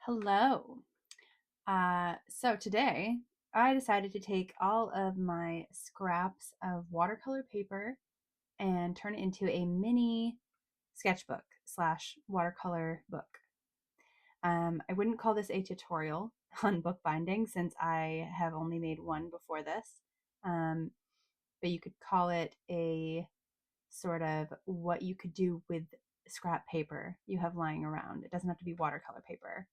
Hello. So today I decided to take all of my scraps of watercolor paper and turn it into a mini sketchbook slash watercolor book. I wouldn't call this a tutorial on bookbinding since I have only made one before this, um, but you could call it a sort of what you could do with scrap paper you have lying around. It doesn't have to be watercolor paper.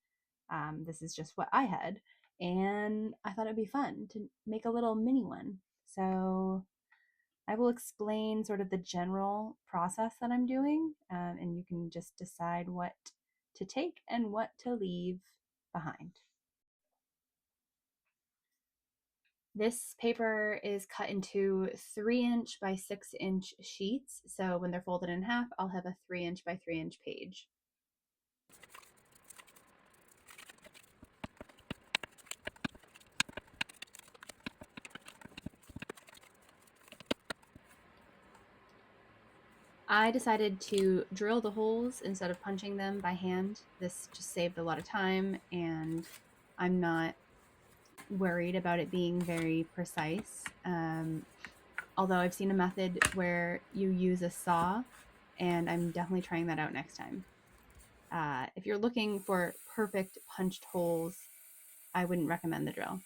This is just what I had, and I thought it'd be fun to make a little mini one. So I will explain sort of the general process that I'm doing, and you can just decide what to take and what to leave behind. This paper is cut into 3-inch by 6-inch sheets. So when they're folded in half, I'll have a 3-inch by 3-inch page. I decided to drill the holes instead of punching them by hand. This just saved a lot of time, and I'm not worried about it being very precise. Although I've seen a method where you use a saw, and I'm definitely trying that out next time. If you're looking for perfect punched holes, I wouldn't recommend the drill,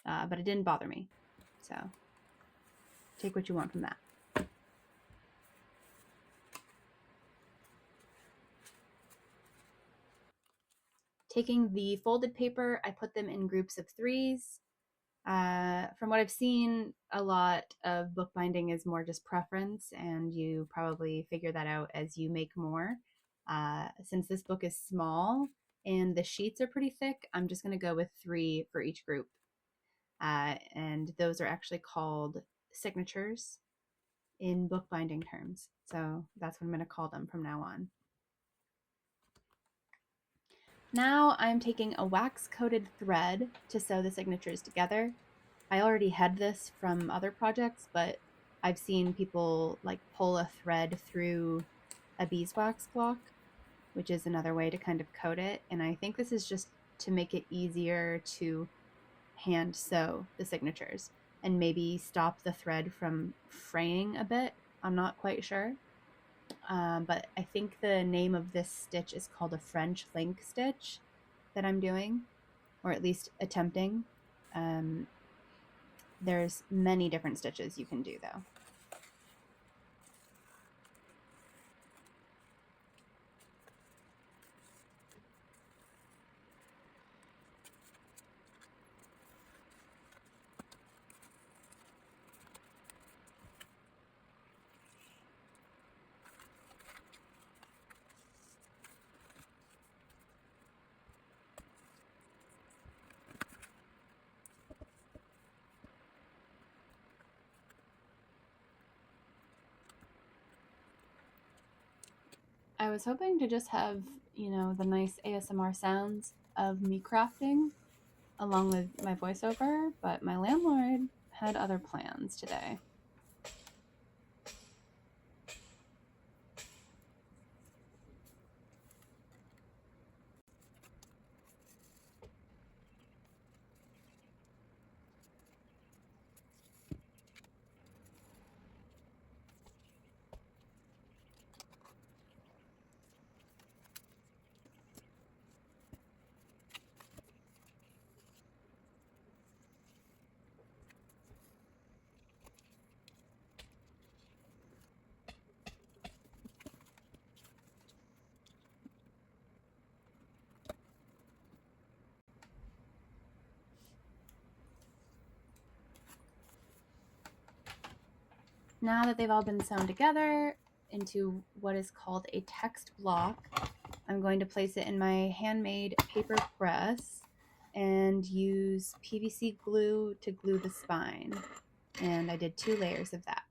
but it didn't bother me. So take what you want from that. Taking the folded paper, I put them in groups of 3s. From what I've seen, a lot of bookbinding is more just preference, and you probably figure that out as you make more. Since this book is small and the sheets are pretty thick, I'm just going to go with 3 for each group. And those are actually called signatures in bookbinding terms. So that's what I'm going to call them from now on. Now I'm taking a wax-coated thread to sew the signatures together. I already had this from other projects, but I've seen people like pull a thread through a beeswax block, which is another way to kind of coat it. And I think this is just to make it easier to hand sew the signatures and maybe stop the thread from fraying a bit. I'm not quite sure. But I think the name of this stitch is called a French link stitch that I'm doing, or at least attempting. There's many different stitches you can do though. I was hoping to just have, the nice ASMR sounds of me crafting along with my voiceover, but my landlord had other plans today. Now that they've all been sewn together into what is called a text block, I'm going to place it in my handmade paper press and use PVC glue to glue the spine. And I did 2 layers of that.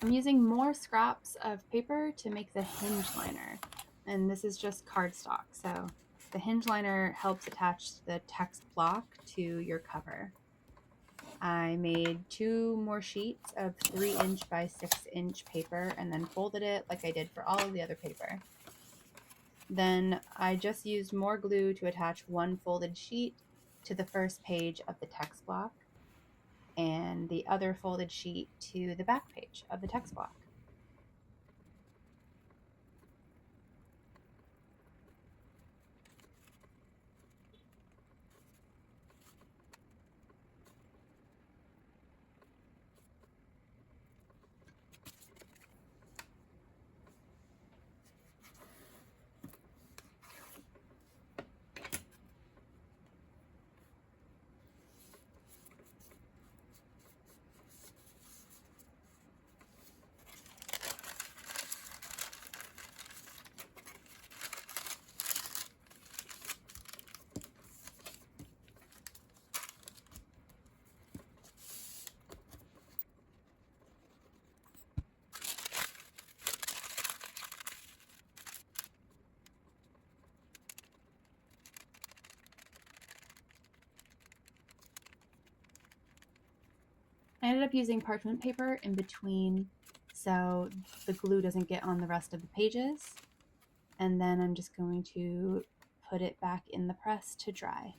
I'm using more scraps of paper to make the hinge liner, and this is just cardstock, so the hinge liner helps attach the text block to your cover. I made 2 more sheets of 3" by 6" paper and then folded it like I did for all of the other paper. Then I just used more glue to attach 1 folded sheet to the first page of the text block and the other folded sheet to the back page of the text block. I ended up using parchment paper in between so the glue doesn't get on the rest of the pages. And then I'm just going to put it back in the press to dry.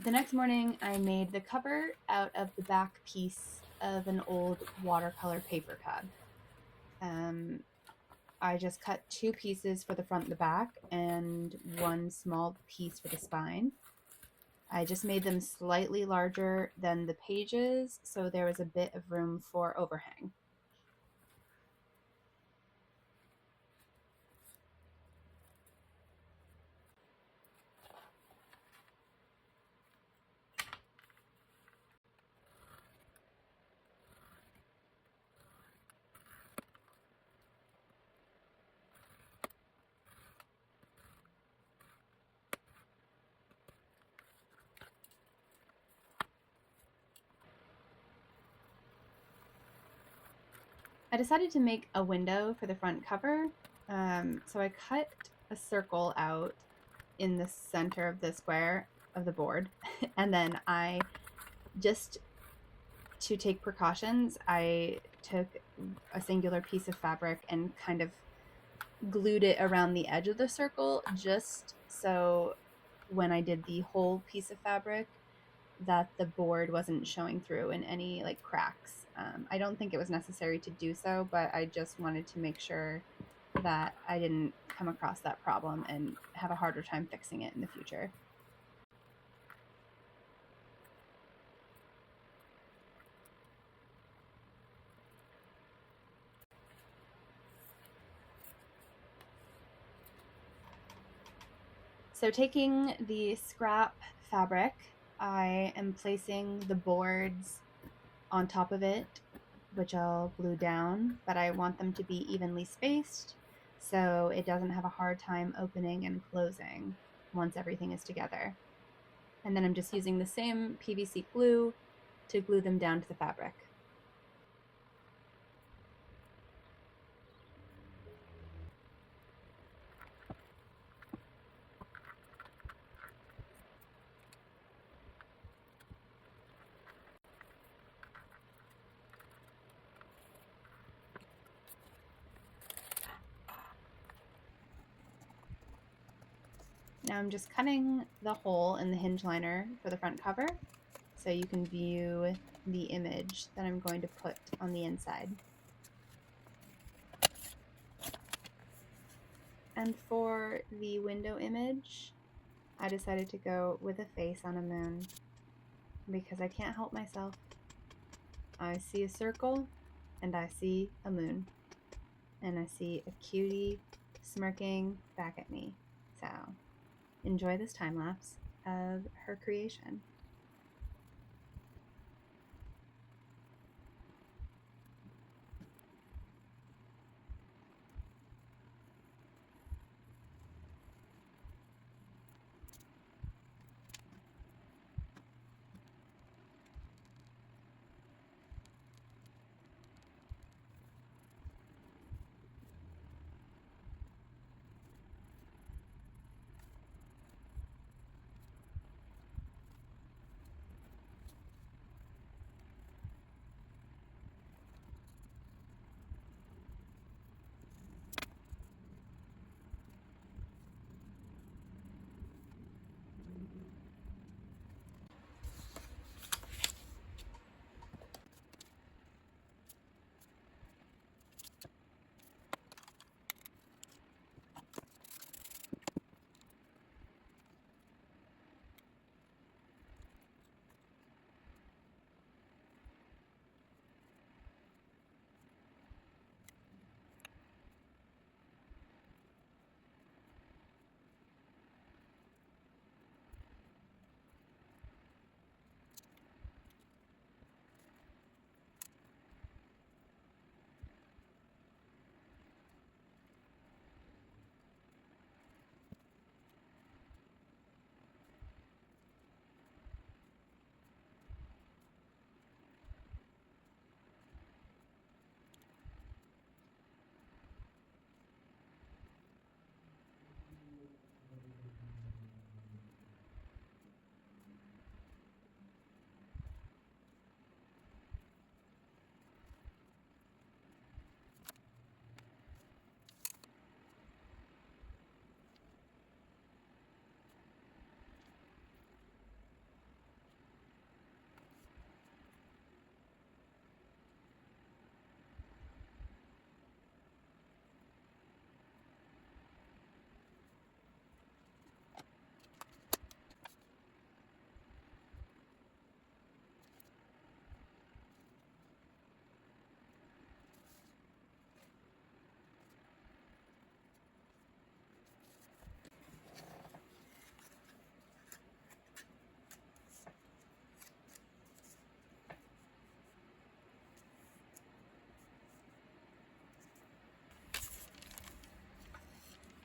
The next morning, I made the cover out of the back piece of an old watercolor paper cup. I just cut 2 pieces for the front and the back and 1 small piece for the spine. I just made them slightly larger than the pages, so there was a bit of room for overhang. I decided to make a window for the front cover, so I cut a circle out in the center of the square of the board, and then just to take precautions, I took a singular piece of fabric and kind of glued it around the edge of the circle, just so when I did the whole piece of fabric that the board wasn't showing through in any like cracks. I don't think it was necessary to do so, but I just wanted to make sure that I didn't come across that problem and have a harder time fixing it in the future. So taking the scrap fabric, I am placing the boards on top of it, which I'll glue down, but I want them to be evenly spaced so it doesn't have a hard time opening and closing once everything is together. And then I'm just using the same PVC glue to glue them down to the fabric. Now I'm just cutting the hole in the hinge liner for the front cover so you can view the image that I'm going to put on the inside. And for the window image, I decided to go with a face on a moon because I can't help myself. I see a circle and I see a moon and I see a cutie smirking back at me. So enjoy this time lapse of her creation.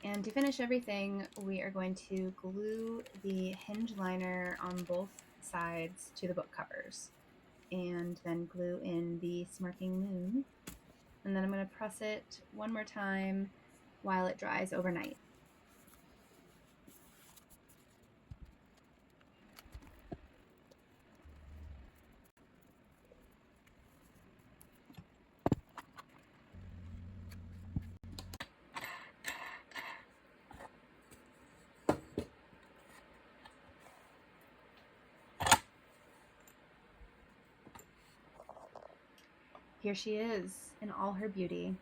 And to finish everything, we are going to glue the hinge liner on both sides to the book covers and then glue in the smirking moon. And then I'm going to press it one more time while it dries overnight. Here she is in all her beauty.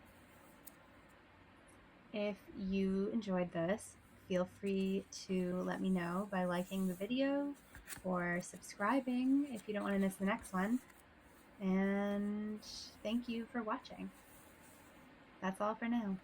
If you enjoyed this, feel free to let me know by liking the video or subscribing if you don't want to miss the next one. And thank you for watching. That's all for now.